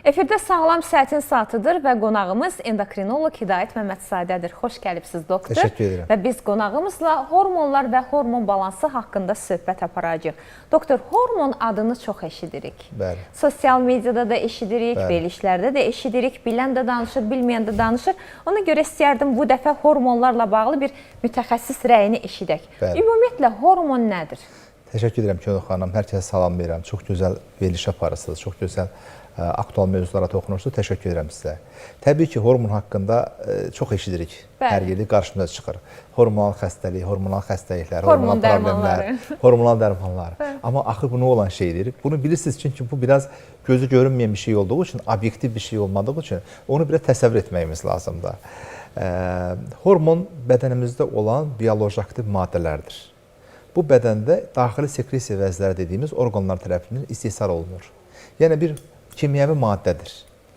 Efirdə Sağlam Səhətin Saatıdır və qonağımız endokrinoloq Hidayət Məmmədzadədir. Xoş gəlibsiniz, doktor. Təşəkkür edirəm. Və biz qonağımızla hormonlar və hormon balansı haqqında söhbət aparacağıq. Doktor, hormon adını çox eşidirik. Bəli. Sosial mediada da eşidirik, Bəli. verilişlərdə də eşidirik, bilən də danışır, bilməyən də danışır. Ona görə istəyərdim bu dəfə hormonlarla bağlı bir mütəxəssis rəyini eşidək. Bəli. Ümumiyyətlə, hormon nədir? Təşəkkür edirəm Könül xanım. Hər kəsə salam verirəm. Çox gözəl veriliş aparırsınız. Çox gözəl aktual mövzulara toxunursunuz. Təşəkkür edirəm sizə. Təbii ki, hormon haqqında çox eşidirik. Bəli. Hər yerdə qarşımıza çıxır. Hormonal xəstəlik, hormonal xəstəliklər, Hormon hormonal problemlər, dərmanları. hormonal dərmanlar. Amma axı bu nə olan şeydir? Bunu bilirsiniz çünki bu biraz gözü görünməyən bir şey olduğu üçün, obyektiv bir şey olmadığı üçün onu biraz təsəvvür etməyimiz lazımdır. Hormon bədənimizdə olan bioloji aktiv maddələrdir. Bu bədəndə daxili sekresiya vəzləri dediyimiz orqanlar tərəfindən istehsal olunur. Yəni bir kimyəvi maddədir.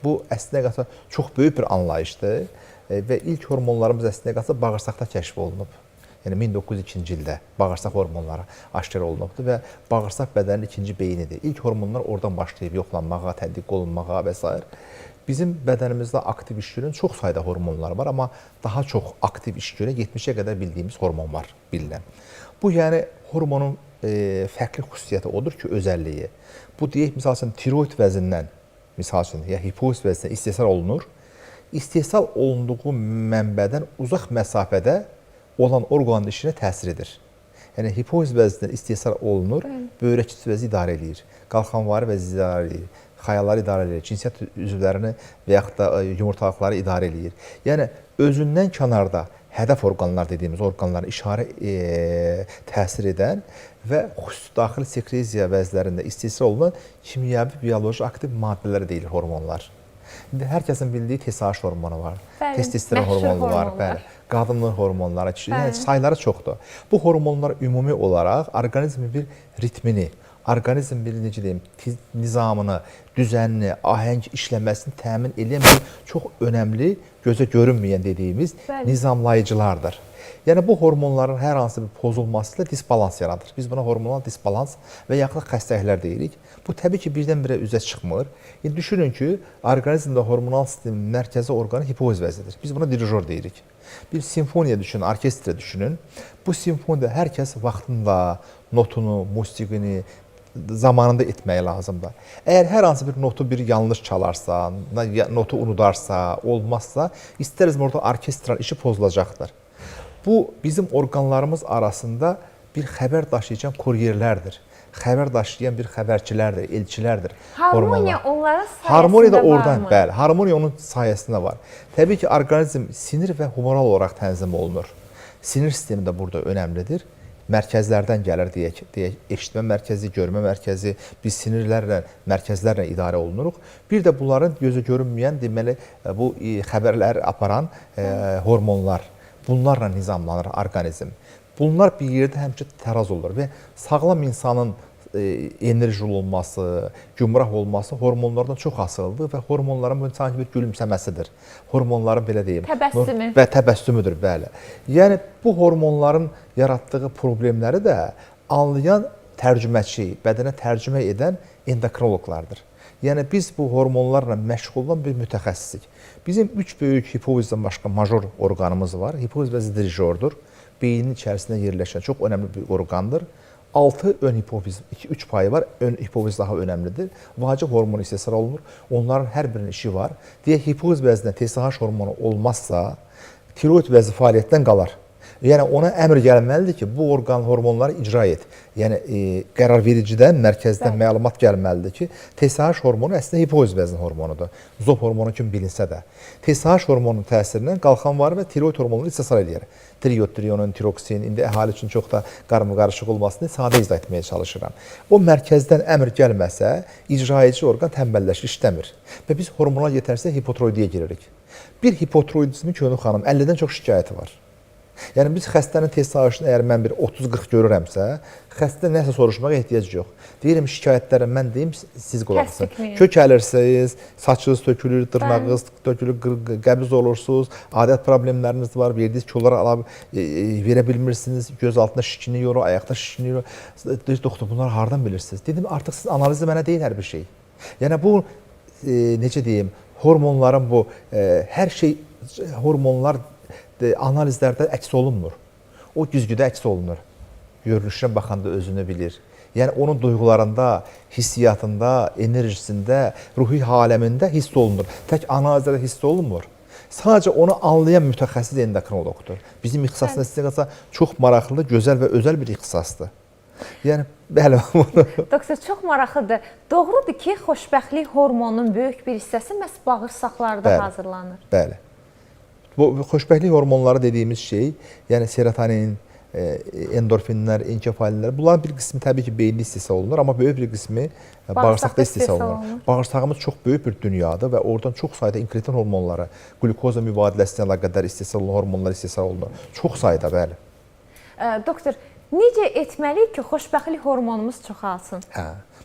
Bu əslində qalsa çox böyük bir anlayışdır və ilk hormonlarımız əslində qalsa bağırsaqda kəşf olunub. Yəni 1902-ci ildə bağırsaq hormonları aşkar olunubdur və bağırsaq bədənin ikinci beynidir. İlk hormonlar oradan başlayıb yoxlanmağa, tədqiq olunmağa və s. Bizim bədənimizdə aktiv iş görən çox sayda hormonlar var, amma daha çox aktiv iş görən 70-ə qədər bildiyimiz hormon var bilinən. Bu yəni hormonun fərqli xüsusiyyəti odur ki, özəlliyi. Bu deyək, misal üçün, tiroid vəzindən, misal üçün, ya hipofiz vəzindən istehsal olunur. İstehsal olunduğu mənbədən uzaq məsafədə olan orqanın işinə təsir edir. Yəni, hipofiz vəzindən istehsal olunur, böyrəkçi vəzi idarə edir, qalxanvari vəzi idarə edir, xəyalları idarə edir, cinsiyyət üzvlərini və yaxud da yumurtalıqları idarə edir. Yəni, özündən kənarda hədəf orqanlar dediyimiz orqanlara işarə təsir edən və xüsusi daxili sekresiya vəzlərində istehsal olunan kimyəvi bioloji aktiv maddelər deyilir hormonlar. İndi hər kəsin bildiyi TSH hormonu var, testosteron hormonu var, bəli, qadınlıq hormonları, yəni sayları çoxdur. Bu hormonlar ümumi olaraq orqanizmin bir ritmini, orqanizm bir necə deyim, nizamını, düzənini, ahəng işləməsini təmin edən bir çox önəmli, gözə görünməyən dediyimiz nizamlayıcılardır. Yəni bu hormonların hər hansı bir pozulması ilə disbalans yaradır. Biz buna hormonal disbalans və yaxud da xəstəliklər deyirik. Bu təbii ki, birdən-birə üzə çıxmır. Yəni düşünün ki, orqanizmdə hormonal sistemin mərkəzi orqanı hipofiz vəzidir. Biz buna dirijor deyirik. Bir simfoniya düşünün, orkestra düşünün. Bu simfoniyada hər kəs vaxtında notunu, musiqini zamanında etmək lazımdır. Əgər hər hansı bir notu bir yanlış çalarsa, notu unudarsa, olmazsa, istəriz orada orkestral işi pozulacaqdır. Bu, bizim orqanlarımız arasında bir xəbər daşıyan kuryerlərdir. Xəbər daşıyan bir xəbərçilərdir, elçilərdir. Harmoniya onların sayəsində harmoniya da oradan, varmı? Bəli, harmoniya onun sayəsində var. Təbii ki, orqanizm sinir və humoral olaraq tənzim olunur. Sinir sistemi də burada önəmlidir. Mərkəzlərdən gəlir, deyək, eşitmə mərkəzi, görmə mərkəzi, biz sinirlərlə, mərkəzlərlə idarə olunuruq. Bir də bunların gözə görünməyən, deməli, bu xəbərləri aparan hormonlar, bunlarla nizamlanır orqanizm. Bunlar bir yerdə həmçə təraz olur və sağlam insanın enerji olması, gümrah olması hormonlardan çox asılıdır və hormonların bu sanki bir gülümsəməsidir. Hormonların belə deyim, təbəssümü və təbəssümüdür, bəli. Yəni bu hormonların yaratdığı problemləri də anlayan tərcüməçi, bədənə tərcümə edən endokrinoloqlardır. Yəni biz bu hormonlarla məşğul olan bir mütəxəssisik. Bizim 3 böyük hipofizdən başqa major orqanımız var. Hipofiz vəzi dirijordur. Beynin içərisində yerləşən çox önəmli bir orqandır. 6 ön hipofiz, 2-3 payı var. Ön hipofiz daha önəmlidir. Vacib hormon istehsal olunur. Onların hər birinin işi var. Deyək, hipofiz vəzindən TSH hormonu olmazsa, tiroid vəzi fəaliyyətdən qalar. Yəni ona əmr gəlməlidir ki, bu orqan hormonları icra et. Yəni qərar vericidən, mərkəzdən məlumat gəlməlidir ki, TSH hormonu əslində hipofiz vəzin hormonudur. Zop hormonu kimi bilinsə də. TSH hormonunun təsirindən qalxanvari və tiroid hormonları istehsal edir. Triiod, trionin, tiroksin, indi əhali üçün çox da qarışıq olmasını sadə izah etməyə çalışıram. O mərkəzdən əmr gəlməsə, icra edici orqan tənbəlləşir, işləmir. Və biz hormonal yetərsizliyə hipotiroidiyə giririk. Bir hipotiroidizmin Könül xanım 50-dən çox şikayəti var. Yəni biz xəstənin TSH-ını əgər mən bir 30-40 görürəmsə, xəstə nəsə soruşmağa ehtiyac yox. Deyirəm, şikayətlərə mən deyim, siz qulaq asın. Kök əlirsiniz, saçınız tökülür, dırnağınız tökülür, qəbiz olursunuz, adət problemləriniz var, verdiyiniz kiloları verə bilmirsiniz, göz altında şişkinlik yorur, ayaqda şişkinlik yorur. Doktor, bunları hardan bilirsiniz? Dedim, artıq siz analizi mənə deyil hər bir şey. Yəni bu necə deyim, hormonların bu hər şey hormonlar analizlərdə əks olunmur. O güzgüdə əks olunur. Görünüşünə baxanda özünü bilir. Yəni onun duyğularında, hissiyatında, enerjisində, ruhi aləmində hiss olunur. Tək analizlərdə hiss olunmur. Sadəcə onu anlayan mütəxəssis endokrinoloqdur. Bizim ixtisasımız sizə çox maraqlı, gözəl və özəl bir ixtisasdır. Yəni bəli. Doktor, çox maraqlıdır. Doğrudur ki, xoşbəxtlik hormonunun böyük bir hissəsi məhz bağırsaqlarda hazırlanır. Bəli. Bu xoşbəxtlik hormonları dediyimiz şey, yəni serotonin, endorfinlər, enkefalinlər, bunların bir qismi təbii ki, beyinli istehsal olunur, amma böyük bir qismi bağırsaqda istehsal olunur. Bağırsağımız çox böyük bir dünyadır və oradan çox sayda inkretin hormonları, glukoza mübadiləsi ilə əlaqədar istehsal olunan hormonlar istehsal olunur. Çox sayda, bəli. Doktor, necə etməliyik ki, xoşbəxtlik hormonumuz çoxalsın?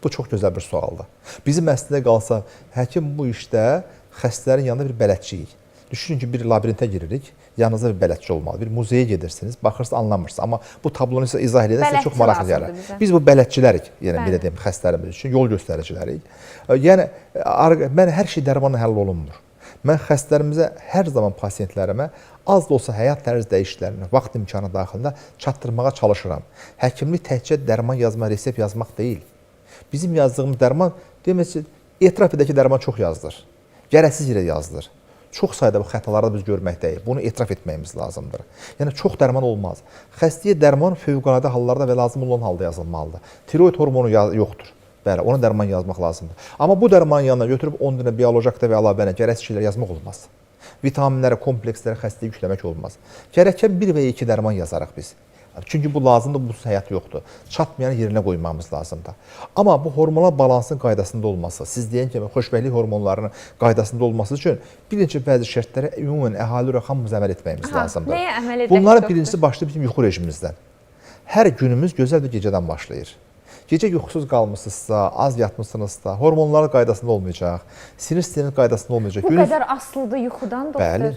Bu çox gözəl bir sualdır. Bizim əslində qalsa, həkim bu işdə xəstələrin yanında bir bələdçiyik. Düşünün ki, bir labirintə giririk, yanınızda bir bələdçi olmalı. Bir muzeyə gedirsiniz, baxırsınız, anlamırsınız. Amma bu tablonu sizə izah edəndə sizə çox maraqlı gəlir. Biz bu bələdçilərik, yəni belə deyim, xəstələrimiz üçün yol göstəricilərik. Yəni, mən hər şey dərmanla həll olunmur. Mən xəstələrimizə, hər zaman pasiyentlərimə az da olsa həyat tərz dəyişikliklərini vaxt imkanı daxilində çatdırmağa çalışıram. Həkimlik təkcə dərman yazma, resept yazmaq deyil. Bizim yazdığımız dərman, demək ki, etiraf edək ki, dərman çox yazılır. Gərəksiz yerə yazılır. Çox sayda bu xətaları da biz görməkdəyik. Bunu etiraf etməyimiz lazımdır. Yəni, çox dərman olmaz. Xəstəyə dərman fövqəladə hallarda və lazım olan halda yazılmalıdır. Tiroid hormonu yoxdur. Bəli, ona dərman yazmaq lazımdır. Amma bu dərmanın yanına götürüb 10 dənə bioloji aktiv əlavə, gərəksiz şeylər yazmaq olmaz. Vitaminlərə, komplekslərə xəstəyə yükləmək olmaz. Gərəkən 1 və ya 2 dərman yazarıq biz. Çünki bu lazımdır, bu həyat yoxdur. Çatmayanı yerinə qoymamız lazımdır. Amma bu hormonal balansın qaydasında olması, siz deyən kimi xoşbəxtlik hormonlarının qaydasında olması üçün bir neçə bəzi şərtlərə ümumən əhali olaraq hamımız əməl etməyimiz lazımdır. Nəyə əməl edək? Bunların birincisi başlayır bizim yuxu rejimimizdən. Hər günümüz gözəl bir gecədən başlayır. Gecə yuxusuz qalmışsınızsa, az yatmışsınızsa, hormonlar qaydasında olmayacaq, sinir sisteminin qaydasında olmayacaq. Bu qədər asılıdır yuxudan, doktor. Bəli.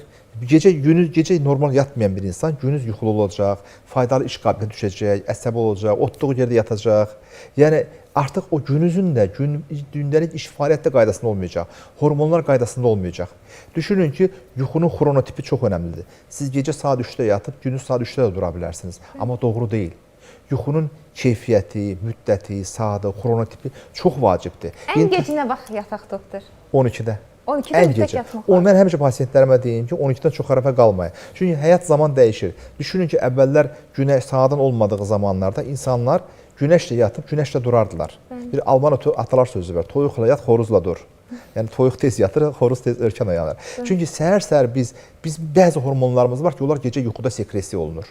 Gecə normal yatmayan bir insan gündüz yuxulu olacaq, faydalı iş qabiliyyəti düşəcək, əsəbi olacaq, otduğu yerdə yatacaq. Yəni artıq o gününüzün də gündəlik iş fəaliyyətdə qaydasında olmayacaq, hormonlar qaydasında olmayacaq. Düşünün ki, yuxunun xronotipi çox önəmlidir. Siz gecə saat 3-də yatıb, gündüz saat 3-də də dura bilərsiniz. Amma doğru deyil. Yuxunun keyfiyyəti, müddəti, saatı, xronotipi çox vacibdir. Ən gec nə vaxt yataq, doktor? 12-də. 12-də mütləq yatmaq lazım. Mən həmişə pasiyentlərimə deyim ki, 12-dən çox xərəfə qalmayın. Çünki həyat zaman dəyişir. Düşünün ki, əvvəllər günəş saatın olmadığı zamanlarda insanlar günəşlə yatıb, günəşlə durardılar. Bir Alman atalar sözü var, toyuqla yat, xoruzla dur. Yəni toyuq tez yatır, xoruz tez erkən oyanır. Çünki səhər-səhər biz bəzi hormonlarımız var ki, onlar gecə yuxuda sekresiya olunur.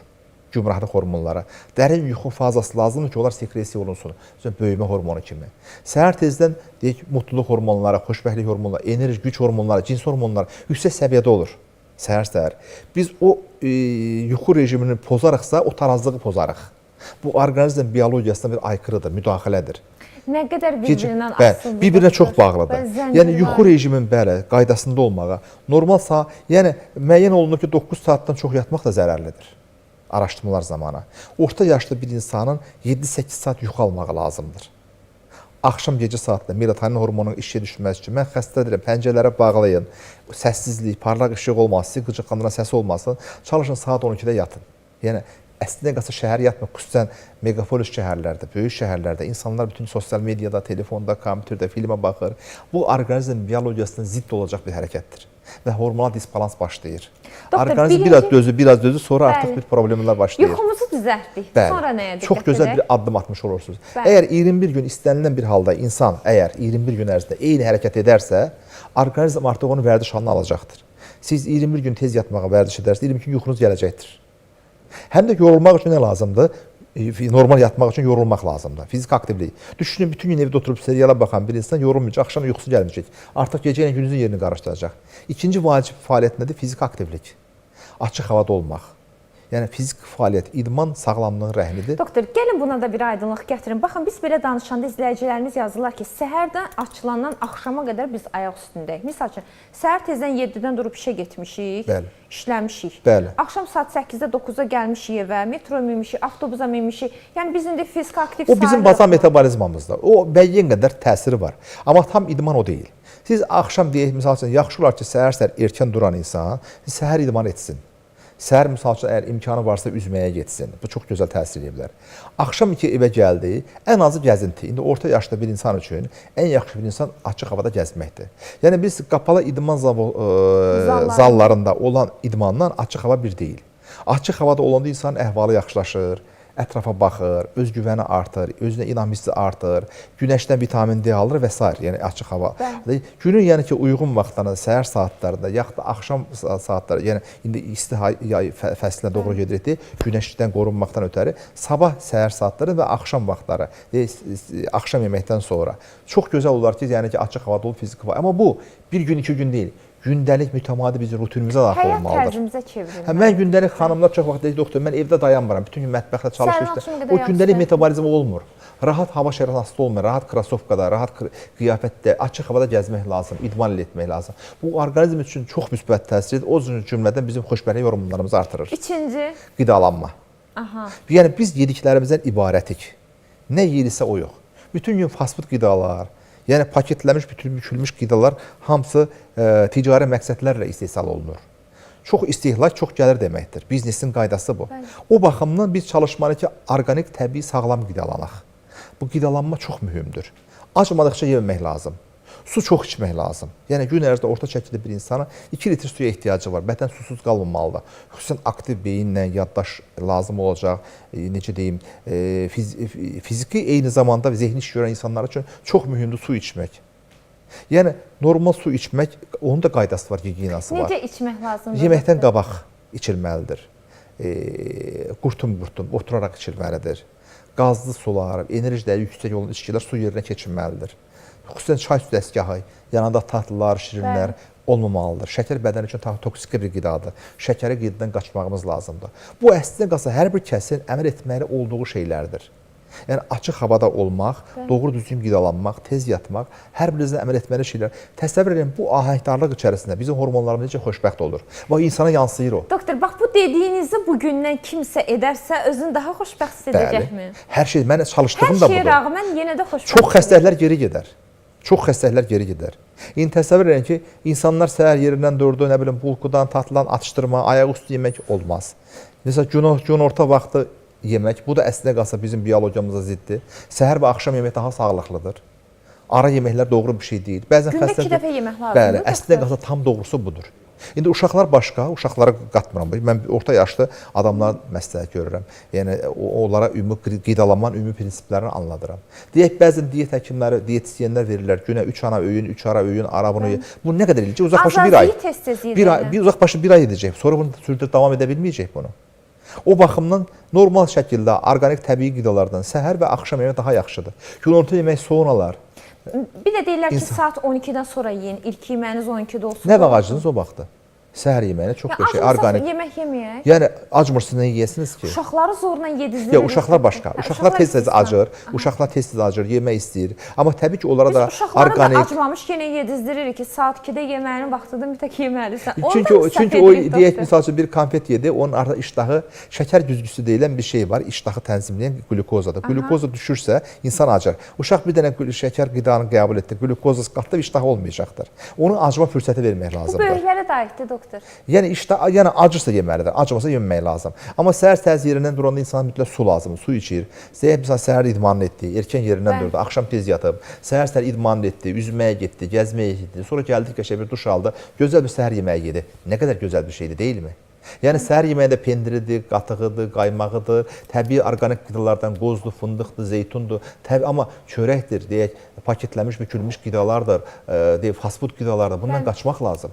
Gümrahlıq hormonları. Dərin yuxu fazası lazımdır ki, onlar sekresiya olunsun. Böyümə hormonu kimi. Səhər tezdən deyək, mutluluq hormonları, xoşbəxtlik hormonları, enerji, güc hormonları, cins hormonları yüksək səviyyədə olur. Səhər-səhər. Biz o yuxu rejimini pozarıqsa, o tarazlığı pozarıq. Bu orqanizm biologiyasına bir aykırıdır, müdaxilədir. Nə qədər bir-birindən asılıdır? Bir-birinə çox bağlıdır. Yəni yuxu rejimin qaydasında olmağa, normal saat, yəni müəyyən olunur ki, 9 saatdan çox yatmaq da zərərlidir. Araşdırmalar zamanı. Orta yaşlı bir insanın 7-8 saat yuxu almağı lazımdır. Axşam gecə saatında melatonin hormonunun işə düşməsi üçün mən xəstə edirəm, pəncərələrə bağlayın, səssizlik, parlaq işıq olmasın, sizi qıcıqlandıran səs olmasın, çalışın saat 12-də yatın. Yəni, əslində qalsa şəhər yatmır, xüsusən megapolis şəhərlərdə, böyük şəhərlərdə insanlar bütün sosial mediada, telefonda, kompüterdə, filmə baxır. Bu orqanizm biologiyasına zidd olacaq bir hərəkətdir və hormonal disbalans başlayır. Orqanizm biraz dözür, sonra artıq bir problemlər başlayır. Yuxumuzu düzəltdik, sonra nəyə diqqət edək? Çox gözəl bir addım atmış olursunuz. Əgər 21 gün istənilən bir halda insan, əgər 21 gün ərzində eyni hərəkət edərsə, orqanizm artıq onu vərdiş halına alacaqdır. Siz 21 gün tez yatmağa vərdiş edərsiniz, 22 gün yuxunuz gələcəkdir. Həm də yorulmaq üçün nə lazımdır? Normal yatmaq üçün yorulmaq lazımdır. Fizik aktivlik. Düşünün, bütün gün evdə oturub seriala baxan bir insan yorulmayacaq, axşam yuxusu gəlməyəcək. Artıq gecə ilə gündüzün yerini qarışdıracaq. İkinci vacib fəaliyyət nədir? Fizik aktivlik. Açıq havada olmaq. Yəni fizik fəaliyyət, idman sağlamlığın rəhnidir. Doktor, gəlin buna da bir aydınlıq gətirin. Baxın, biz belə danışanda izləyicilərimiz yazırlar ki, səhərdən açılandan axşama qədər biz ayaq üstündəyik. Misal üçün, səhər tezdən 7-dən durub işə getmişik, işləmişik. Axşam saat 8-də 9-da gəlmişik evə, metro minmişik, avtobusa minmişik. Yəni bizim də fizik aktiv O bizim bazal metabolizmamızda. O müəyyən qədər təsiri var. Amma tam idman o deyil. Siz axşam deyək, misal üçün, yaxşı olar ki, səhər-səhər erkən duran insan səhər idman etsin. Səhər, misal üçün, əgər imkanı varsa üzməyə getsin. Bu çox gözəl təsir edə bilər. Axşam ki, evə gəldi, ən azı gəzinti. İndi orta yaşda bir insan üçün ən yaxşı bir insan açıq havada gəzməkdir. Yəni, biz qapalı idman zallarında olan idmandan açıq hava bir deyil. Açıq havada olanda insanın əhvalı yaxşılaşır, ətrafa baxır, özgüvəni artır, özünə inam hissi artır, günəşdən vitamin D alır və s. Yəni açıq hava. Günün yəni ki, uyğun vaxtlarında, səhər saatlarında, yaxud da axşam saatları, yəni indi isti yay fəslinə doğru gedirik, günəşdən qorunmaqdan ötəri sabah səhər saatları və axşam vaxtları, axşam yeməkdən sonra çox gözəl olar ki, yəni ki, açıq havada olub fiziki var. Amma bu bir gün, 2 gün deyil. Gündəlik mütəmadi bizim rutinimizə daxil olmalıdır. Həyat tərzimizə çevrilməlidir. Mən gündəlik xanımlar çox vaxt deyir, doktor, mən evdə dayanmıram, bütün gün mətbəxdə çalışmışdım. O gündəlik metabolizm olmur. Rahat hava şəraitində olmur, rahat krasovkada, rahat qiyafətdə, açıq havada gəzmək lazım, idman etmək lazım. Bu orqanizm üçün çox müsbət təsir edir. O cümlədən bizim xoşbəxtlik hormonlarımızı artırır. İkinci qidalanma. Yəni biz yediklərimizdən ibarətik. Nə yeyirsə o yox. Bütün gün fast food qidalar, yəni paketlənmiş, bükülmüş qidalar hamısı ticari məqsədlərlə istehsal olunur. Çox istehlak, çox gəlir deməkdir. Biznesin qaydası bu. O baxımdan biz çalışmalıyıq ki, orqanik, təbii, sağlam qidalanaq. Bu qidalanma çox mühümdür. Acmadıqca yemək lazım. Su çox içmək lazım. Yəni gün ərzində orta çəkidə bir insana 2 litr suya ehtiyacı var. Bətən susuz qalmamalıdır. Xüsusən aktiv beyinlə yaddaş lazım olacaq. Necə deyim, fiziki eyni zamanda zehni iş görən insanlar üçün çox mühümdür su içmək. Yəni normal su içmək, onun da qaydası var, gigiyenası var. Necə içmək lazımdır? Yeməkdən qabaq içilməlidir. Qurtum-qurtum oturaraq içilməlidir. Qazlı sular, enerji dəyəri yüksək olan içkilər su yerinə keçilməlidir. Xüsusən çay dəstgahı, yanında tatlılar, şirinlər olmamalıdır. Şəkər bədən üçün toksik bir qidadır. Şəkəri qidadan qaçmağımız lazımdır. Bu əslində qalsa hər bir kəsin əməl etməli olduğu şeylərdir. Yəni açıq havada olmaq, doğru düzgün qidalanmaq, tez yatmaq, hər birinizin əməl etməli şeylər. Təsəvvür edin, bu ahəngdarlıq içərisində bizim hormonlarımız necə xoşbəxt olur. Və insana yansıyır o. Doktor, bax bu dediyinizi bugündən kimsə edərsə, özünü daha xoşbəxt hiss edəcəkmi? Hər şey, mən çalışdığım da budur. Hər şeyə rağmen yenə də xoşbəxt. Çox xəstəliklər geri gedər. Çox xəstəliklər geri gedər. İndi təsəvvür edin ki, insanlar səhər yerindən durdu, nə bilim, bulkudan, tatlıdan atışdırma, ayaq üstü yemək olmaz. Məsələn, gün orta vaxtı yemək, bu da əslində qalsa bizim biologiyamıza ziddir. Səhər və axşam yemək daha sağlıqlıdır. Ara yeməklər doğru bir şey deyil. Gündə 2 dəfə yemək lazımdır. Bəli, əslində qalsa tam doğrusu budur. İndi uşaqlar başqa, uşaqlara qatmıram. Mən orta yaşlı adamlar məsləhət görürəm. Yəni onlara ümumi qidalanmanın ümumi prinsiplərini anladıram. Deyək, bəzən diyet həkimləri, diyetisyenlər verirlər günə 3 ana öğün, 3 ara öğün, ara bunu. Bu nə qədər eləyəcək? Uzaqbaşı 1 ay. Uzaqbaşı 1 ay edəcək. Sonra bunu sürdürüb davam edə bilməyəcək bunu. O baxımdan normal şəkildə orqanik təbii qidalardan səhər və axşam yemək daha yaxşıdır. Günorta yemək sonralar. Bir də deyirlər ki, saat 12-dən sonra yeyin, ilk yeməyiniz 12-də olsun. Nə vaxtınız o vaxtda? Səhər yeməyinə çox bir şey, orqanik. Yemək yeməyək. Yəni acmırsınız, nə yeyəsiniz ki? Uşaqları zorla yedizdirir. Yox, uşaqlar başqa. Uşaqlar tez-tez acır. Uşaqlar tez-tez acır, yemək istəyir. Amma təbii ki, onlara da orqanik. Uşaqları acmamış yenə yedizdiririk ki, saat 2-də yeməyinin vaxtıdır, bir tək yeməlisən. Çünki o deyək, misal üçün bir konfet yedi, onun arada iştahı, şəkər güzgüsü deyilən bir şey var, iştahı tənzimləyən glukozadır. Glukoza düşürsə, insan acır. Uşaq bir dənə şəkər qidanı qəbul etdi, glukoza qatdı, iştahı olmayacaqdır. Onun acma fürsəti vermək lazımdır. Bu böyüklərə də aiddir, doktor. Yəni acırsa yeməlidir, acmasa yeməmək lazım. Amma səhər tez yerindən duranda insana mütləq su lazımdır, su içir. Məsələn, səhər idmanını etdi, erkən yerindən durdu, axşam tez yatıb, səhər idmanını etdi, üzməyə getdi, gəzməyə getdi, sonra gəldi qəşəng bir duş aldı, gözəl bir səhər yeməyi yedi. Nə qədər gözəl bir şeydir, deyilmi? Yəni səhər yeməyində pendiridir, qatığıdır, qaymağıdır, təbii orqanik qidalardan qozdur, fındıqdır, zeytundur, amma çörəkdir, deyək, paketlənmiş, bükülmüş qidalardır, deyək, fast food qidalardır. Bundan qaçmaq lazım.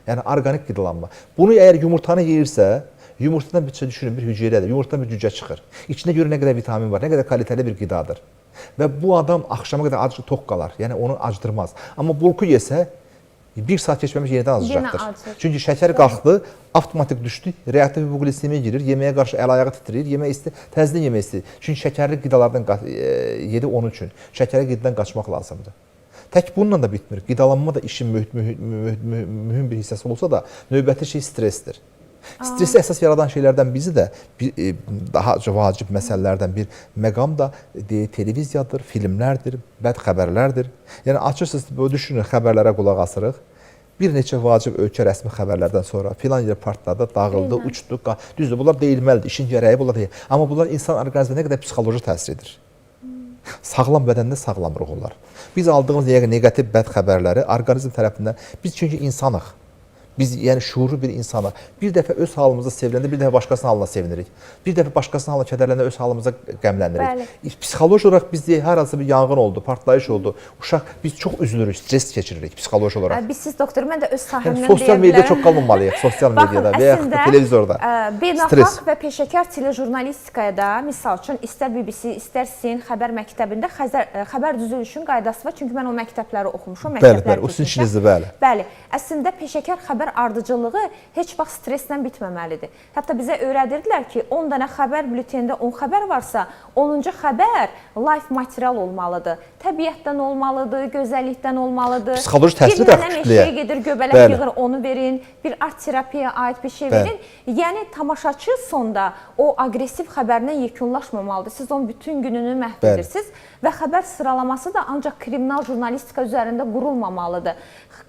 Yəni orqanik qidalanma. Bunu əgər yumurtanı yeyirsə, yumurtadan bir düşünün, bir hüceyrədir. Yumurtadan bir cücə çıxır. İçinə görə nə qədər vitamin var, nə qədər kalitəli bir qidadır. Və bu adam axşama qədər ac tox qalar. Yəni onu acdırmaz. Amma bulku yesə 1 saat keçməmiş yenidən azacaqdır. Çünki şəkəri qalxdı, avtomatik düşdü, reaktiv hipoglisemiya girir, yeməyə qarşı əl-ayağı titrir, yemək istəyir, təzədən yemək istəyir. Çünki şəkərli qidalardan yedi onun üçün. Şəkərli qidadan qaçmaq lazımdır. Tək bununla da bitmir. Qidalanma da işin mühüm bir hissəsi olsa da, növbəti şey stressdir. Stresi əsas yaradan şeylərdən biri də daha vacib məsələlərdən bir məqam da televiziyadır, filmlərdir, bəd xəbərlərdir. Yəni açırsınız, düşünün, xəbərlərə qulaq asırıq. Bir neçə vacib ölkə rəsmi xəbərlərdən sonra filan yer partladı, dağıldı, uçdu. Düzdür, bunlar deyilməlidir, işin gərəyi bunlar deyil. Amma bunlar insan orqanizminə nə qədər psixoloji təsir edir. Sağlam bədəndə sağlamlıq olar. Biz aldığımız neqativ bəd xəbərləri orqanizm tərəfindən, biz çünki insanıq. Biz yəni şuurlu bir insanıq. Bir dəfə öz halımıza seviləndə, bir dəfə başqasının halına sevinirik. Bir dəfə başqasının halına kədərləndə öz halımıza qəmlənirik. Psixoloji olaraq biz deyək, hər hansı bir yanğın oldu, partlayış oldu. Uşaq, biz çox üzülürük, stres keçiririk psixoloji olaraq. Biz siz doktor, mən də öz sahəmdən deyə bilərəm. Sosial mediada çox qalmamalıyıq, sosial mediada və yaxud da televizorda. Beynəlxalq və peşəkar telejurnalistikaya da, misal üçün, istər BBC, istər sizin xəbər məktəbində xəbər düzülüşün qaydası var. Çünki mən o məktəbləri oxumuşum. Bəli, o sizin işinizdir, bəli. Bəli, əslində peşəkar xəbər ardıcılığı heç vaxt stresslə bitməməlidir. Hətta bizə öyrədirdilər ki, 10 dənə xəbər bültenində 10 xəbər varsa, 10-cu xəbər live material olmalıdır. Təbiətdən olmalıdır, gözəllikdən olmalıdır. Psixoloji təsiri də kütləyə. Bir meşəyə gedir, göbələk yığır, onu verin. Bir art terapiyaya aid bir şey verin. Yəni, tamaşaçı sonda o aqressiv xəbərlə yekunlaşmamalıdır. Siz onun bütün gününü məhv edirsiniz və xəbər sıralaması da ancaq kriminal jurnalistika üzərində qurulmamalıdır.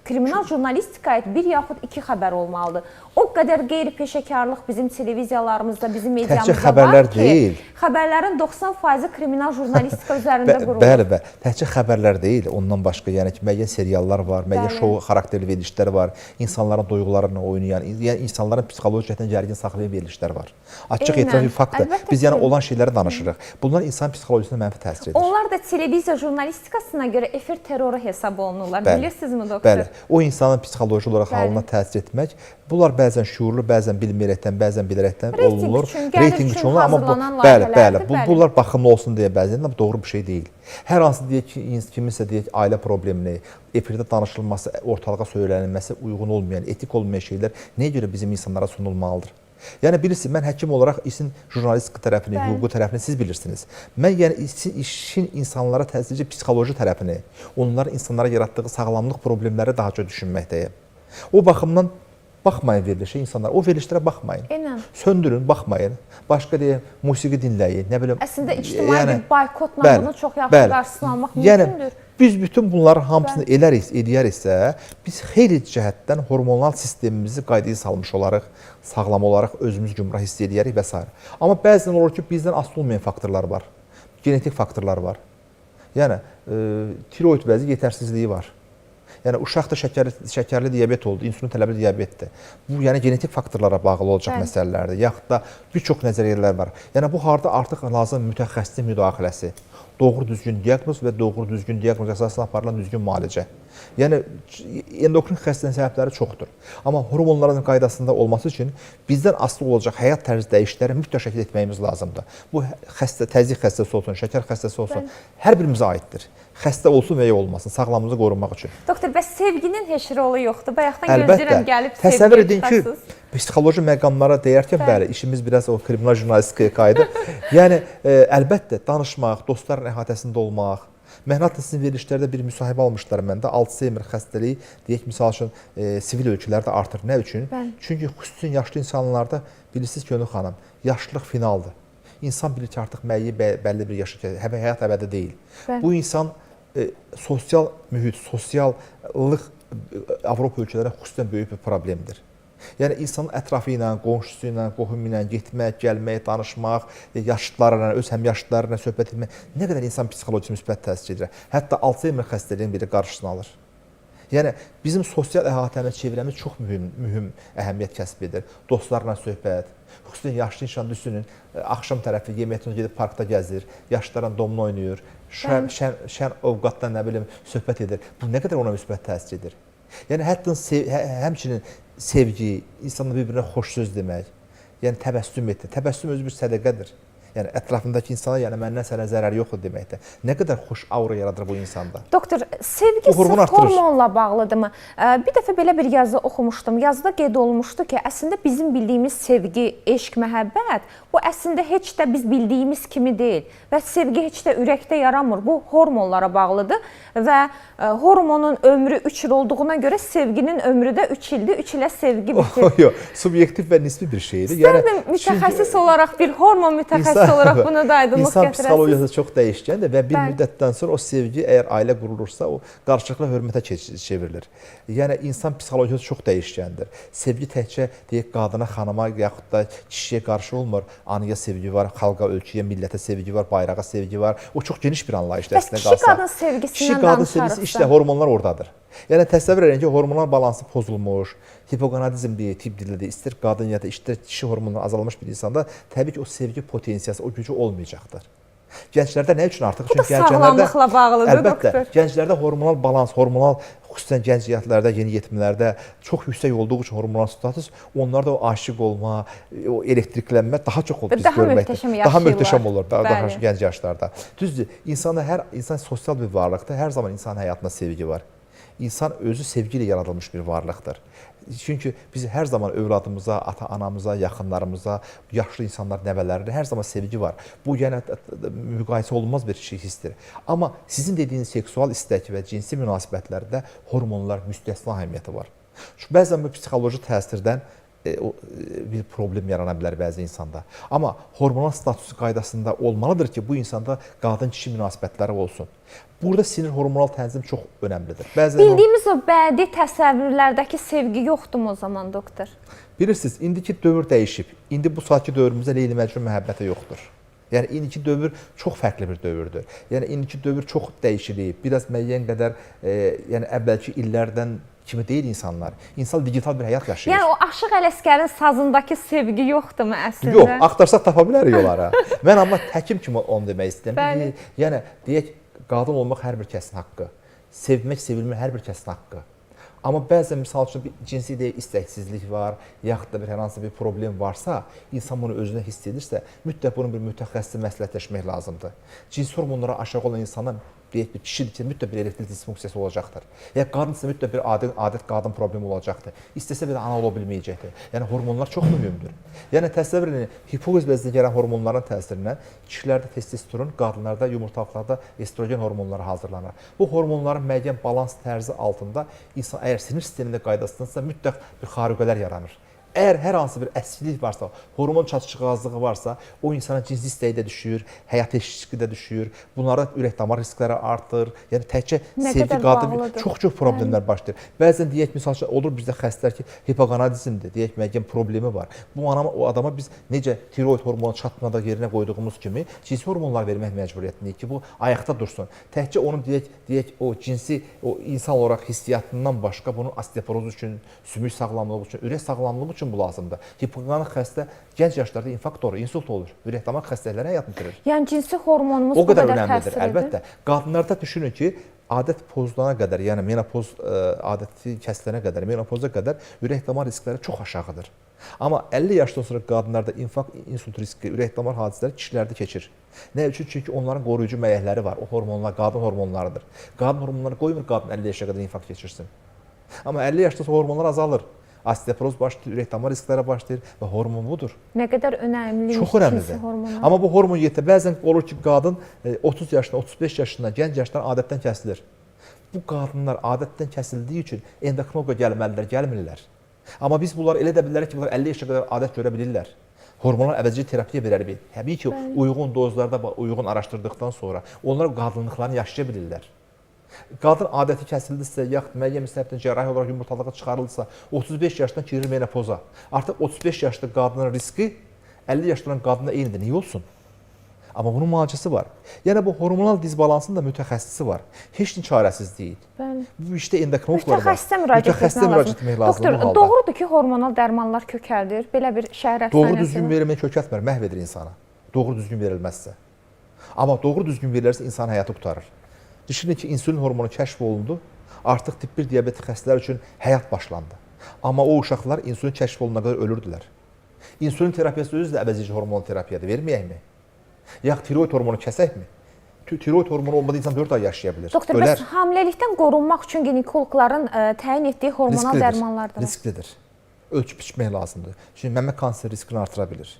Kriminal jurnalistikaya aid bir yaxud 2 xəbər olmalıdır. O qədər qeyri-peşəkarlıq bizim televiziyalarımızda, bizim mediamızda var ki, xəbərlərin 90%-i kriminal jurnalistika üzərində qurulur. Bəli, təkcə xəbərlər deyil, ondan başqa, yəni ki, müəyyən seriallar var, müəyyən şou xarakterli verilişlər var, insanların duyğularını oynayan, yəni insanların psixologiyasından gərgin saxlayan verilişlər var. Açıq etiraf bir faktdır. Biz yəni olan şeyləri danışırıq. Bunlar insan psixologiyasına mənfi təsir edir. Onlar da televiziya jurnalistikasına görə efir terroru hesab olunurlar. Bilirsinizmi doktor? Bəli, o insanın psixoloji olaraq halına təsir etmək, bunlar bəzən şuurlu, bəzən bilməyərəkdən, bəzən bilərəkdən olunur. Reyting üçün olunur, amma bunlar baxımlı olsun deyə bəzən doğru bir şey deyil. Hər hansı deyək ki, kiminsə deyək ailə problemini, efirdə danışılması, ortalığa söylənilməsi uyğun olmayan, etik olmayan şeylər nəyə görə bizim insanlara sunulmalıdır? Yəni bilirsiniz, mən həkim olaraq işin jurnalistika tərəfini, hüququ tərəfini siz bilirsiniz. Mən yəni işin insanlara təsirli psixoloji tərəfini, onların insanlara yaratdığı sağlamlıq problemləri daha çox düşünməkdəyəm. O baxımdan baxmayın verilişə insanlar, o verilişlərə baxmayın. Söndürün, baxmayın. Başqa deyək, musiqi dinləyin, nə bilim. Əslində ictimai bir boykotla bunu çox yaxşı qarşısını almaq mümkündür. Biz bütün bunların hamısını edəriksə, biz xeyli cəhətdən hormonal sistemimizi qaydaya salmış olaraq, sağlam olaraq özümüz gümrah hiss edərik və s. Amma bəzən olur ki, bizdən asılı olmayan faktorlar var, genetik faktorlar var. Yəni, tiroid bəzi yetərsizliyi var. Yəni, uşaqda şəkərli diabet oldu, insülin tələbli diabetdir. Bu, yəni genetik faktorlara bağlı olacaq məsələlərdir. Yaxud da bir çox nəzəriyyələr var. Yəni, bu harda artıq lazım mütəxəssisin müdaxiləsi. Doğru düzgün diaqnoz və doğru düzgün diaqnoz əsasında aparılan düzgün müalicə. Yəni, endokrin xəstəliyin səbəbləri çoxdur. Amma hormonların qaydasında olması üçün bizdən asılı olacaq həyat tərzi dəyişiklikləri mütləq şəkildə etməyimiz lazımdır. Bu, təzyiq xəstəsi olsun, şəkər xəstəsi olsun, hər birimizə aiddir. Xəstə olsun və ya olmasın, sağlamlığımızı qorumaq üçün. Doktor, bəs sevginin heç rolu yoxdur? Bayaqdan gözləyirəm gəlib sevgiyə təsəvvür edin ki, psixoloji məqamlara deyərkən, bəli, işimiz biraz o kriminal jurnalistikaya qayıdır. Yəni, əlbəttə, danışmaq, dostların əhatəsində olmaq. Məhnət sizin verilişlərdə bir müsahibə almışlar məndə. Alzheimer xəstəliyi, deyək, misal üçün, sivil ölkələrdə artır. Nə üçün? Çünki xüsusən yaşlı insanlarda, bilirsiniz ki, Önür xanım, yaşlılıq finaldır. İnsan bilir ki, artıq bəlli bir yaşı gəlir, həyat əbədi deyil. Bu insan sosial mühit, sosiallıq Avropa ölkələrində xüsusən böyük bir problemdir. Yəni, insanın ətrafı ilə, qonşusu ilə, qohumu ilə getmək, gəlmək, danışmaq, yaşlılarla, öz həmyaşlılarla söhbət etmək nə qədər insan psixolojisi müsbət təsir edir. Hətta Alzheimer xəstəliyinin biri qarşısını alır. Yəni, bizim sosial əhatəmiz, çevrəmiz çox mühüm əhəmiyyət kəsb edir. Dostlarla söhbət, xüsusən yaşlı insan düşünün, axşam tərəfi yeməkdən gedib parkda gəzir, yaşlılarla domino oynayır, şən ovqatdan, nə bilim, söhbət edir. Bu nə qədər ona müsbət təsir edir. Yəni, hətta həmçinin sevgi, insanla bir-birinə xoş söz demək, yəni təbəssüm etmək. Təbəssüm özü bir sədəqədir. Yəni ətrafındakı insana, yəni məndən sənə zərər yoxdur deməkdir. Nə qədər xoş aura yaradır bu insanda. Doktor, sevgi sırf hormonla bağlıdırmı? Bir dəfə belə bir yazı oxumuşdum. Yazıda qeyd olunmuşdu ki, əslində bizim bildiyimiz sevgi, eşq, məhəbbət bu əslində heç də biz bildiyimiz kimi deyil və sevgi heç də ürəkdə yaranmır. Bu hormonlara bağlıdır və hormonun ömrü 3 il olduğuna görə sevginin ömrü də 3 ildir. 3 ilə sevgi bitir. Yox, subyektiv və nisbi bir şeydir. İstərdim mütəxəssis olaraq, bir hormon mütəxəssisi olaraq bunu da aydınlıq İnsan gətirəsiniz. psixologiyası çox dəyişkəndir və bir müddətdən sonra o sevgi, əgər ailə qurulursa, o qarşılıqlı hörmətə çevrilir. Yəni, insan psixologiyası çox dəyişkəndir. Sevgi təkcə deyək, qadına, xanıma, yaxud da kişiyə qarşı olmur. Anıya sevgi var, xalqa, ölkəyə, millətə sevgi var, bayrağa sevgi var. O çox geniş bir anlayışdır əslində qalsa. Kişi qadın sevgisindən danışarıqsa. İşte hormonlar oradadır. Yəni təsəvvür edin ki, hormonal balansı pozulmuş, hipogonadizm deyə tip dilidir, istər qadın ya da istər kişi hormonları azalmış bir insanda təbii ki, o sevgi potensiyası, o gücü olmayacaqdır. Gənclərdə nə üçün artıq? Bu da sağlamlıqla bağlıdır, doktor. Əlbəttə, gənclərdə hormonal balans, hormonal xüsusən gənc həyatlarda, yeniyetmələrdə çox yüksək olduğu üçün hormonal status, onlarda o aşiq olma, o elektriklənmə daha çox olur biz görməkdə. Daha möhtəşəm olur, daha gənc yaşlarda. Düzdür, insan sosial bir varlıqdır, hər zaman insan həyatında sevgi var. İnsan özü sevgi ilə yaradılmış bir varlıqdır. Çünki biz hər zaman övladımıza, ata-anamıza, yaxınlarımıza, yaşlı insanlar, nəvələrinə hər zaman sevgi var. Bu, yəni, müqayisə olunmaz bir hissdir. Amma sizin dediyiniz seksual istək və cinsi münasibətlərdə hormonlar müstəsna əhəmiyyəti var. Bəzən bu psixoloji təsirdən bir problem yarana bilər bəzi insanda. Amma hormonal statusu qaydasında olmalıdır ki, bu insanda qadın-kişi münasibətləri olsun. Burada sinir hormonal tənzim çox önəmlidir. Bildiyimiz o bədi təsəvvürlərdəki sevgi yoxdur o zaman, doktor? Bilirsiniz, indiki dövr dəyişib. İndi bu saatki dövrümüzdə Leyli Məcnun məhəbbəti yoxdur. Yəni, indiki dövr çox fərqli bir dövrdür. Yəni, indiki dövr çox dəyişilib. Biraz müəyyən qədər, yəni, əvvəlki illərdən kimi deyil insanlar. İnsan digital bir həyat yaşayır. Yəni, o Aşıq Ələsgərin sazındakı sevgi yoxdurmu əslində? Yox, axtarsaq tapa bilərik onlara. Mən amma həkim kimi onu demək istəyirəm. Yəni, deyək, qadın olmaq hər bir kəsin haqqı. Sevmək, sevilmək hər bir kəsin haqqı. Amma bəzən, misal üçün, cinsi istəksizlik var, yaxud da hər hansı bir problem varsa, insan bunu özünə hiss edirsə, mütləq bunun bir mütəxəssislə məsləhətləşmək lazımdır. Cinsi hormonlara aşağı olan insana deyək bir kişidir, mütləq bir elektrik disfunksiyası olacaqdır. Ya qadınsa mütləq bir adət qadın problemi olacaqdır. İstəsə bir ana ola bilməyəcəkdir. Yəni hormonlar çox mühümdür. Yəni təsəvvür edin, hipofiz bəzinə gələn hormonların təsirindən kişilərdə testosteron, qadınlarda, yumurtalıqlarda estrogen hormonları hazırlanır. Bu hormonların müəyyən balans tərzi altında insan əgər sinir sistemində qaydasındansa mütləq bir xariqələr yaranır. Əgər hər hansı bir əsirlik varsa, hormon çatışmazlığı varsa, o insana cinsi istəyi də düşür, həyat eşqi də düşür, bunlara ürək-damar riskləri artır. Yəni təkcə sevgi qadın çox problemlər başlayır. Bəzən deyək, misal üçün, olur bizdə xəstələr ki, hipogonadizmdir, deyək, müəyyən problemi var. Bu o adama biz necə tiroid hormonu çatmada yerinə qoyduğumuz kimi cinsi hormonlar vermək məcburiyyətindəyik ki, bu ayaqda dursun. Təkcə onun deyək, o cinsi, o insan olaraq hissiyatından başqa bunun osteoporoz üçün, sümük sağlamlığı üçün, ürək sağlamlığı üçün bu lazımdır. Hipogonadik xəstə gənc yaşlarda infarkt olur, insult olur, ürək-damar xəstəlikləri həyatını itirir. Yəni cinsi hormonumuz bu qədər təsir edir. Əlbəttə. Qadınlarda düşünün ki, adət pozulana qədər, yəni menopoz adəti kəsilənə qədər, menopoza qədər ürək-damar riskləri çox aşağıdır. Amma 50 yaşdan sonra qadınlarda infarkt, insult riski, ürək-damar hadisələri kişilərdə keçir. Nə üçün? Çünki onların qoruyucu məyəkləri var. O hormonlar qadın hormonlarıdır. Qadın hormonları qoymur qadın 50 yaşa qədər infarkt keçirsin. Amma 50 yaşdan sonra hormonlar azalır. Osteoporoz başlayır, ürək-damar riskləri başlayır və hormon budur. Nə qədər önəmli çox önəmlidir. Amma bu hormon yetə bəzən olur ki, qadın 30 yaşında, 35 yaşında, gənc yaşdan adətdən kəsilir. Bu qadınlar adətdən kəsildiyi üçün endokrinoloqa gəlməlidirlər, gəlmirlər. Amma biz bunlar elə də bilərik ki, bunlar 50 yaşa qədər adət görə bilirlər. Hormonal əvəzedici terapiya verərik. Təbii ki, uyğun dozlarda, uyğun araşdırdıqdan sonra onlar qadınlıqlarını yaşaya bilirlər. Qadın adəti kəsildirsə, yaxud müəyyən müstəbdən cərrahi olaraq yumurtalığa çıxarılırsa, 35 yaşdan girir menopoza. Artıq 35 yaşlı qadının riski 50 yaşlı olan qadında eynidir. Niyə olsun? Amma bunun müalicəsi var. Yəni, bu hormonal dizbalansın da mütəxəssisi var. Heç nə çarəsiz deyil. Bu işdə endokrinoloqlar var. Mütəxəssisə müraciət etmək lazımdır. Doktor, doğrudur ki, hormonal dərmanlar kökəldir. Belə bir şəhər həstanəsi. Doğru düzgün verilmək kökəltmir, məhv edir insana. Doğru düzgün verilməzsə. Amma doğru düzgün verilərsə insanın həyatı qurtarır. Düşünün ki, insülin hormonu kəşf olundu, artıq tip 1 diabetik xəstələr üçün həyat başlandı. Amma o uşaqlar insülin kəşf olunana qədər ölürdülər. İnsülin terapiyası özü də əvəzedici hormonal terapiyadır, verməyəkmi? Ya tiroid hormonu kəsəkmi? Tiroid hormonu olmadan insan 4 ay yaşaya bilər. Doktor, bəs hamiləlikdən qorunmaq üçün ginekologların təyin etdiyi hormonal dərmanlardır. Risklidir. Ölçüb içmək lazımdır. Çünki məmə kanseri riskini artıra bilir.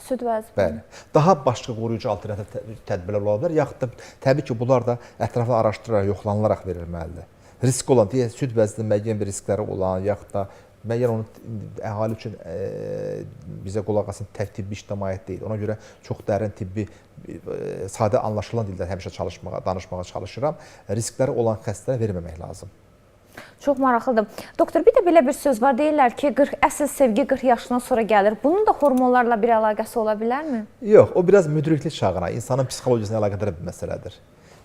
Süd vəzi. Bəli. Daha başqa qoruyucu alternativ tədbirlər ola bilər. Yaxud da təbii ki, bunlar da ətraflı araşdırılaraq, yoxlanılaraq verilməlidir. Risk olan, deyək, süd vəzinin müəyyən bir riskləri olan, yaxud da müəyyən onun əhali üçün bizə qulaq asın, tək tibbi işləmə aid deyil. Ona görə çox dərin tibbi, sadə anlaşılan dildə həmişə danışmağa çalışıram. Riskləri olan xəstələrə verməmək lazım. Çox maraqlıdır. Doktor, bir də belə bir söz var. Deyirlər ki, əsl sevgi 40 yaşından sonra gəlir. Bunun da hormonlarla bir əlaqəsi ola bilərmi? Yox, o biraz müdriklik çağına, insanın psixologiyasına əlaqədar bir məsələdir.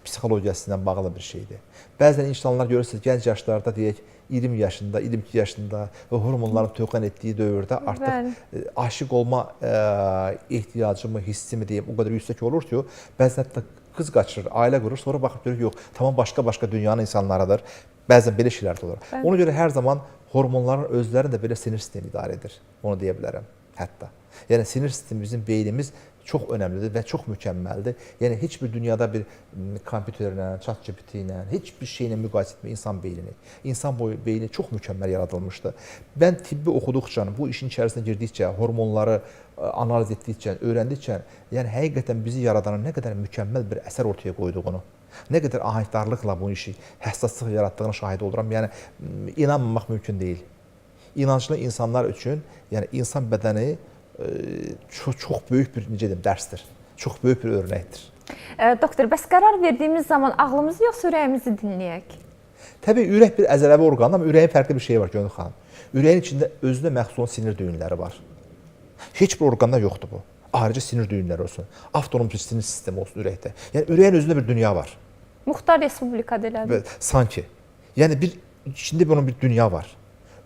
Psixologiyasından bağlı bir şeydir. Bəzən insanlar görürsünüz, gənc yaşlarda deyək, 20 yaşında, 22 yaşında və hormonların tövqən etdiyi dövrdə artıq aşiq olma ehtiyacımı, hissimi deyim, o qədər yüksək olur ki, bəzən hətta qız qaçırır, ailə qurur, sonra baxıb görür, yox, tamam başqa-başqa dünyanın insanlarıdır. Bəzən belə şeylər də olur. Ona görə hər zaman hormonların özlərini də belə sinir sistemi idarə edir. Onu deyə bilərəm hətta. Yəni sinir sistemimizin, beynimiz çox önəmlidir və çox mükəmməldir. Yəni heç bir dünyada bir kompüterlə, ChatGPT ilə, heç bir şeylə müqayisə etmə insan beynini. İnsan beyni çox mükəmməl yaradılmışdır. Mən tibbi oxuduqca, bu işin içərisinə girdikcə, hormonları analiz etdikcə, öyrəndikcə, yəni həqiqətən bizi yaradanın nə qədər mükəmməl bir əsər ortaya qoyduğunu, nə qədər ahəngdarlıqla bu işi, həssaslıq yaratdığını şahid oluram. Yəni inanmamaq mümkün deyil. İnanclı insanlar üçün, yəni insan bədəni çox böyük bir dərsdir. Çox böyük bir örnəkdir. Doktor, bəs qərar verdiyimiz zaman ağlımızı yoxsa ürəyimizi dinləyək? Təbii ürək bir əzələvi orqandır, amma ürəyin fərqli bir şeyi var Gönül xanım. Ürəyin içində özünə məxsus olan sinir düyünləri var. Heç bir orqanda yoxdur bu. Ayrıca sinir düyünləri olsun, avtonom sinir sistemi olsun ürəkdə. Yəni ürəyin özündə bir dünya var. Muxtar Respublikada elədir. Sanki. Yəni içində onun bir dünya var.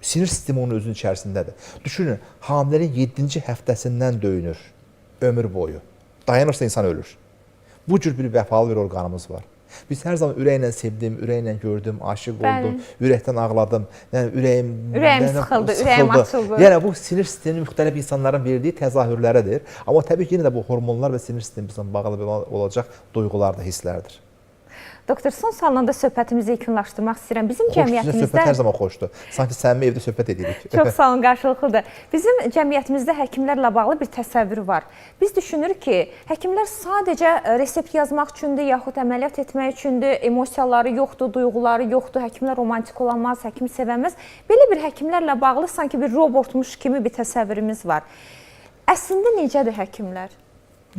Sinir sistemi onun özünün içərisindədir. Düşünün, hamilənin 7-ci həftəsindən döyünür ömür boyu. Dayanırsa insan ölür. Bu cür bir vəfalı bir orqanımız var. Biz hər zaman ürəklə sevdim, ürəklə gördüm, aşiq oldum, ürəkdən ağladım. Yəni ürəyim sıxıldı, ürəyim açıldı. Yəni bu sinir sisteminin müxtəlif insanların verdiyi təzahürləridir. Amma təbii ki, yenə də bu hormonlar və sinir sistemimizlə bağlı olacaq duyğular da, hisslərdir. Doktor, son salonda söhbətimizi yekunlaşdırmaq istəyirəm. Bizim cəmiyyətimizdə... Söhbət hər zaman xoşdur. Sanki səmimi evdə söhbət edirik. Çox sağ olun, qarşılıqlıdır. Bizim cəmiyyətimizdə həkimlərlə bağlı bir təsəvvür var. Biz düşünürük ki, həkimlər sadəcə resept yazmaq üçündür, yaxud əməliyyat etmək üçündür, emosiyaları yoxdur, duyğuları yoxdur, həkimlər romantik olanmaz, həkim sevəməz. Belə bir həkimlərlə bağlı sanki bir robotmuş kimi bir təsəvvürümüz var. Əslində necədir həkimlər?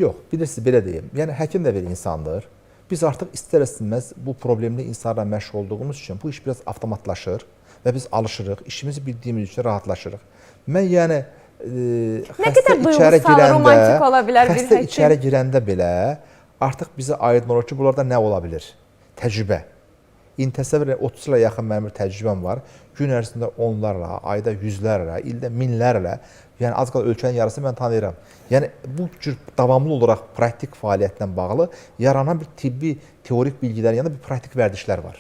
Yox, bilirsiniz, belə deyim. Yəni, həkim də bir insandır. Biz artıq istər-istəməz bu problemli insanlarla məşğul olduğumuz üçün bu iş biraz avtomatlaşır və biz alışırıq, işimizi bildiyimiz üçün rahatlaşırıq. Mən yəni xəstə içəri girəndə belə artıq bizə aydın olur ki, bunlarda nə ola bilir? Təcrübə. Təsəvvür 30 ilə yaxın mənim bir təcrübəm var. Gün ərzində onlarla, ayda yüzlərlə, ildə minlərlə, yəni az qala ölkənin yarısı mən tanıyıram. Yəni bu cür davamlı olaraq praktik fəaliyyətlə bağlı yaranan bir tibbi, teorik bilgilərin yanında bir praktik vərdişlər var.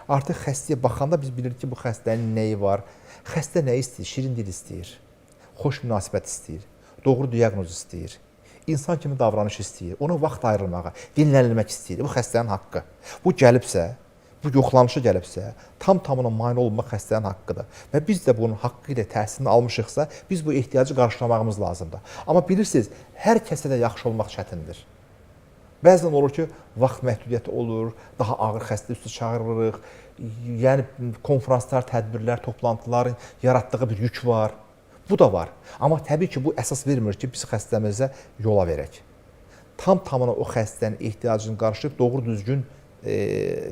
Artıq xəstəyə baxanda biz bilirik ki, bu xəstənin nəyi var, xəstə nə istəyir? Şirin dil istəyir, xoş münasibət istəyir, doğru diaqnoz istəyir, insan kimi davranış istəyir, ona vaxt ayrılmağa, dinlənilmək istəyir. Bu xəstənin haqqı. Bu gəlibsə, bu yoxlanışa gəlibsə, tam-tamına mane olmaq xəstənin haqqıdır. Və biz də bunun haqqı ilə təhsilini almışıqsa, biz bu ehtiyacı qarşılamağımız lazımdır. Amma bilirsiniz, hər kəsə də yaxşı olmaq çətindir. Bəzən olur ki, vaxt məhdudiyyəti olur, daha ağır xəstə üstü çağırırıq, yəni konferanslar, tədbirlər, toplantıların yaratdığı bir yük var. Bu da var. Amma təbii ki, bu əsas vermir ki, biz xəstəmizə yola verək. Tam-tamına o xəstənin ehtiyacını qarşılayıb, doğru düzgün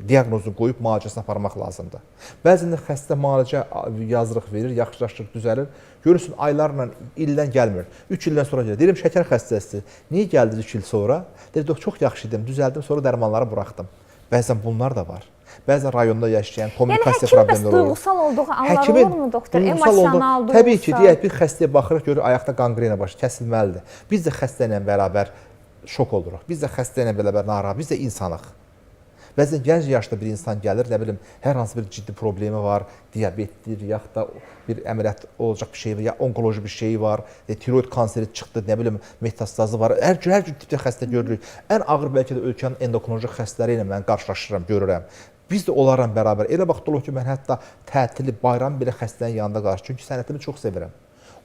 diaqnozunu qoyub müalicəsini aparmaq lazımdır. Bəzən də xəstə müalicə yazırıq verir, yaxşılaşır, düzəlir. Görürsün, aylarla, ildən gəlmir. 3 ildən sonra gəlir. Deyirəm, şəkər xəstəsidir. Niyə gəldiniz 3 il sonra? Deyir, çox yaxşı idim, düzəldim, sonra dərmanları buraxdım. Bəzən bunlar da var. Bəzən rayonda yaşayan, kommunikasiya problemləri olur. Yəni, həkim bəs duyğusal olduğu anlar olurmu, doktor? Emosional, duyğusal. Təbii ki, deyək, bir xəstəyə baxırıq, görür, ayaqda qanqrena başı kəsilməlidir. Biz də xəstə ilə bərabər şok oluruq. Biz də xəstə ilə bərabər narahat, biz də insanıq. Bəzən gənc yaşda bir insan gəlir, nə bilim, hər hansı bir ciddi problemi var, diabetdir, yaxud da bir əməliyyat olacaq bir şey var, ya onkoloji bir şey var, tiroid kanseri çıxdı, nə bilim, metastazı var. Hər cür tipdə xəstə görürük. Ən ağır bəlkə də ölkənin endokrinoloji xəstələri ilə mən qarşılaşıram, görürəm. Biz də onlarla bərabər. Elə vaxt olur ki, mən hətta tətili, bayram belə xəstənin yanında qarşı. Çünki sənətimi çox sevirəm.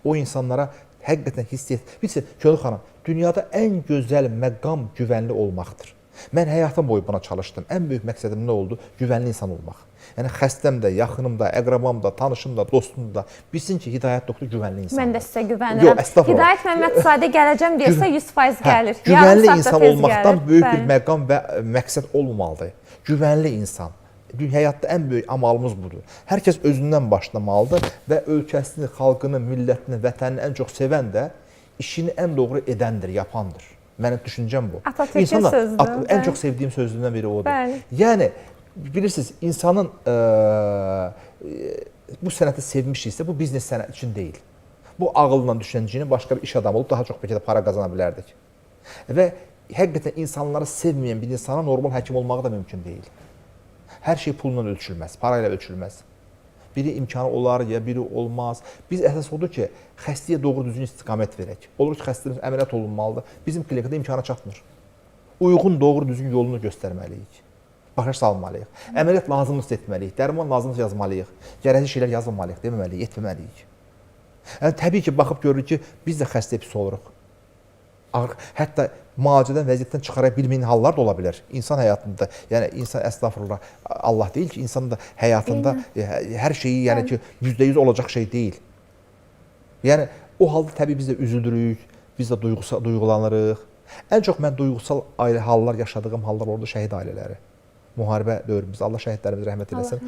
O insanlara həqiqətən hiss et. Bilirsin, Könül xanım, dünyada ən gözəl məqam güvənli olmaqdır. Mən həyatım boyu buna çalışdım. Ən böyük məqsədim nə oldu? Güvənli insan olmaq. Yəni xəstəm də, yaxınım da, əqrabam da, tanışım da, dostum da bilsin ki, Hidayət doktor güvənli insandır. Mən də sizə güvənirəm. Yox, estağfurullah. Hidayət Məmmədzadə gələcəm deyirsə 100% gəlir. Güvənli insan olmaqdan böyük bir məqam və məqsəd olmamalıdır. Güvənli insan. Həyatda ən böyük amalımız budur. Hər kəs özündən başlamalıdır və ölkəsini, xalqını, millətini, vətənini ən çox sevən də işini ən doğru edəndir, yapandır. Mənim düşüncəm bu. Atatürk'ün sözdür. Ən çox sevdiyim sözlərdən biri odur. Bəli. Yəni, bilirsiniz, insanın bu sənəti sevmişiksə, bu biznes sənət üçün deyil. Bu ağılla düşüncəni başqa bir iş adamı olub daha çox bəlkə də para qazana bilərdik. Və həqiqətən insanları sevməyən bir insana normal həkim olmağı da mümkün deyil. Hər şey pulla ölçülməz, parayla ölçülməz. Biri imkanı olar, ya biri olmaz. Biz əsas odur ki, xəstəyə doğru düzgün istiqamət verək. Olur ki, xəstəmiz əməliyyat olunmalıdır. Bizim klinikada imkana çatmır. Uyğun, doğru düzgün yolunu göstərməliyik. Başa salmalıyıq. Əməliyyat lazımlıqsa etməliyik, dərman lazımlıqsa yazmalıyıq. Gərəzli şeylər yazmamalıyıq, deməliyik, etməliyik. Yəni, təbii ki, baxıb görürük ki, biz də xəstəyə pis oluruq. Hətta müalicədən, vəziyyətdən çıxara bilməyən hallar da ola bilər. İnsan həyatında, yəni insan əstəğfurullah, Allah deyil ki, insanın da həyatında hər şeyi, yəni ki, %100 olacaq şey deyil. Yəni, o halda təbii biz də üzülürük, biz də duyğulanırıq. Ən çox mən duyğusal hallar yaşadığım hallar orada şəhid ailələri. Müharibə dövrümüzdə Allah şəhidlərimizi rəhmət eləsin.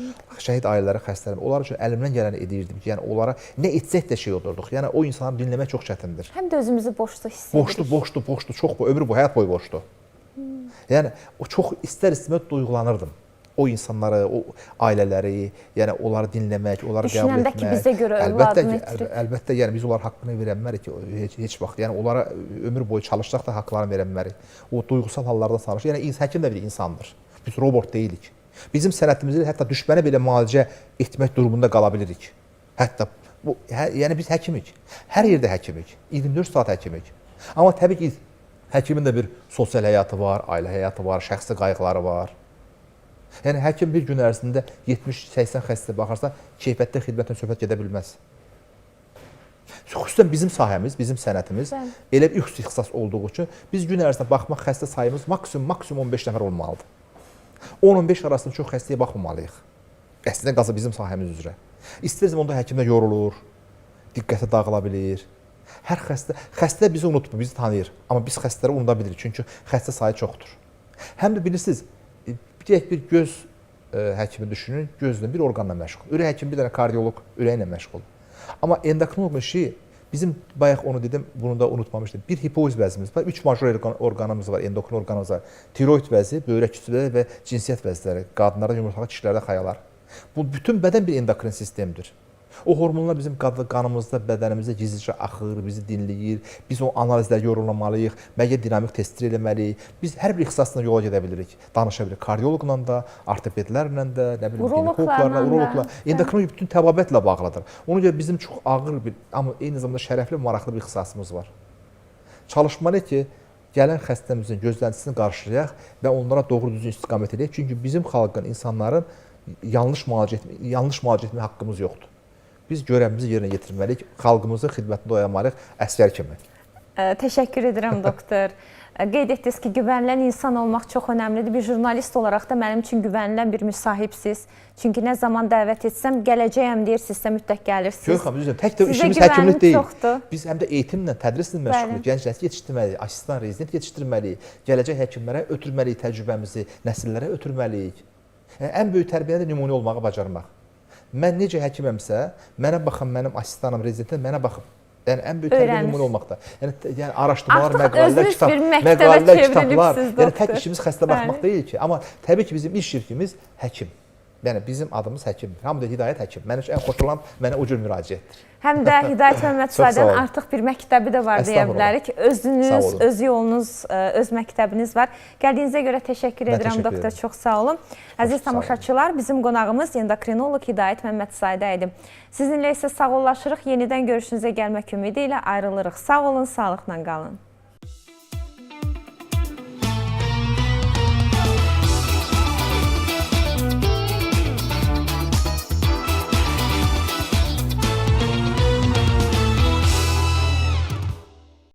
Şəhid ailələri, xəstələrim. Onlar üçün əlimdən gələni edirdim ki, yəni onlara nə etsək də şey olurduq. Yəni o insanları dinləmək çox çətindir. Həm də özümüzü boşluq hiss edirik. Boşdu, çox bu, ömür boyu, həyat boyu boşdu. Yəni o çox istər-istəməz duyğulanırdım. O insanları, o ailələri, yəni onları dinləmək, onları qəbul etmək. Düşünəndə ki, bizə görə övladını itirib. Əlbəttə, yəni biz onlara haqqını verə bilmərik ki, heç vaxt. Yəni onlara ömür boyu çalışsaq da haqqlarını verə bilmərik. O duyğusal hallardan sanır. Yəni həkim də bir insandır. Biz robot deyilik. Bizim sənətimizdə hətta düşmənə belə müalicə etmək durumunda qala bilirik. Hətta yəni biz həkimik. Hər yerdə həkimik. 24 saat həkimik. Amma təbii ki, həkimin də bir sosial həyatı var, ailə həyatı var, şəxsi qayğıları var. Yəni həkim bir gün ərzində 70-80 xəstə baxarsa, keyfiyyətli xidmətlə söhbət gedə bilməz. Xüsusən bizim sahəmiz, bizim sənətimiz elə bir ixtisas olduğu üçün biz gün ərzində baxmaq xəstə sayımız maksimum 15 nəfər olmalıdır. 10-15 arasında çox xəstəyə baxmamalıyıq. Əslində qazı bizim sahəmiz üzrə. İstərsəm onda həkimdə yorulur, diqqəti dağıla bilir. Hər xəstə bizi unutmur, bizi tanıyır. Amma biz xəstələri unuda bilirik, çünki xəstə sayı çoxdur. Həm də bilirsiniz, bir göz həkimi düşünün, gözlə bir orqanla məşğul. Ürək həkimi bir dənə kardioloq ürəklə məşğul. Amma endokrinoloq işi bizim bayaq onu dedim, bunu da unutmamışdım. Bir hipofiz vəzimiz var, 3 major orqanımız var, endokrin orqanımız var. Tiroid vəzi, böyrək kütlələri və cinsiyyət vəzləri, qadınlarda yumurtalı kişilərdə xayalar. Bu bütün bədən bir endokrin sistemdir. O hormonlar bizim qanımızda, bədənimizdə gizlicə axır, bizi dinləyir. Biz o analizlərə yorulmalıyıq, müəyyən dinamik testlər eləməliyik. Biz hər bir ixtisasla yola gedə bilirik. Danışa bilirik kardioloqla da, ortopedlərlə də, nə bilim, ginekologlarla, urologla. Endokrinologiya bütün təbabətlə bağlıdır. Ona görə bizim çox ağır bir, amma eyni zamanda şərəfli, maraqlı bir ixtisasımız var. Çalışmalıyıq ki, gələn xəstəmizin gözləntisini qarşılayaq və onlara doğru düzgün istiqamət edək. Çünki bizim xalqın, insanların yanlış müalicə etmə haqqımız yoxdur. Biz görevimizi yerinə yetirməliyik, xalqımızın xidmətində oyanmalıyıq, əsgər kimi. Təşəkkür edirəm, doktor. Qeyd etdiniz ki, güvənilən insan olmaq çox önəmlidir. Bir jurnalist olaraq da mənim üçün güvənilən bir müsahibsiz. Çünki nə zaman dəvət etsəm, gələcəyəm deyirsinizsə mütləq gəlirsiniz. Yox, düzdür. Tək də işimiz həkimlik deyil. Biz həm də eğitimlə, tədrislə məşğuluq. Gənc nəsil yetişdirməliyik, asistan, rezident yetişdirməliyik. Gələcək həkimlərə ötürməliyik təcrübəmizi, nəsillərə ötürməliyik. Ən böyük tərbiyədə nümunə olmağı bacarmaq. Mən necə həkiməmsə, mənə baxın, mənim asistanım, rezidentim mənə baxın. Yəni, ən böyük tərbiyə nümunə olmaqda. Yəni, araşdırmalar, məqalələr, kitablar. Yəni, tək işimiz xəstə baxmaq deyil ki. Amma təbii ki, bizim iş şirkimiz həkim Yəni bizim adımız həkimdir. Hamı da Hidayət həkim. Mən ən xoşulan mənə o cür müraciətdir. Həm də Hidayət Məmmədzadən artıq bir məktəbi də var deyə bilərik. Özünüz, öz yolunuz, öz məktəbiniz var. Gəldiyinizə görə təşəkkür edirəm doktor. Çox sağ olun. Əziz tamaşaçılar, bizim qonağımız endokrinoloq Hidayət Məmmədzadə idi. Sizinlə isə sağollaşırıq. Yenidən görüşünüzə gəlmək ümidi ilə ayrılırıq. Sağ olun, sağlıqla qalın.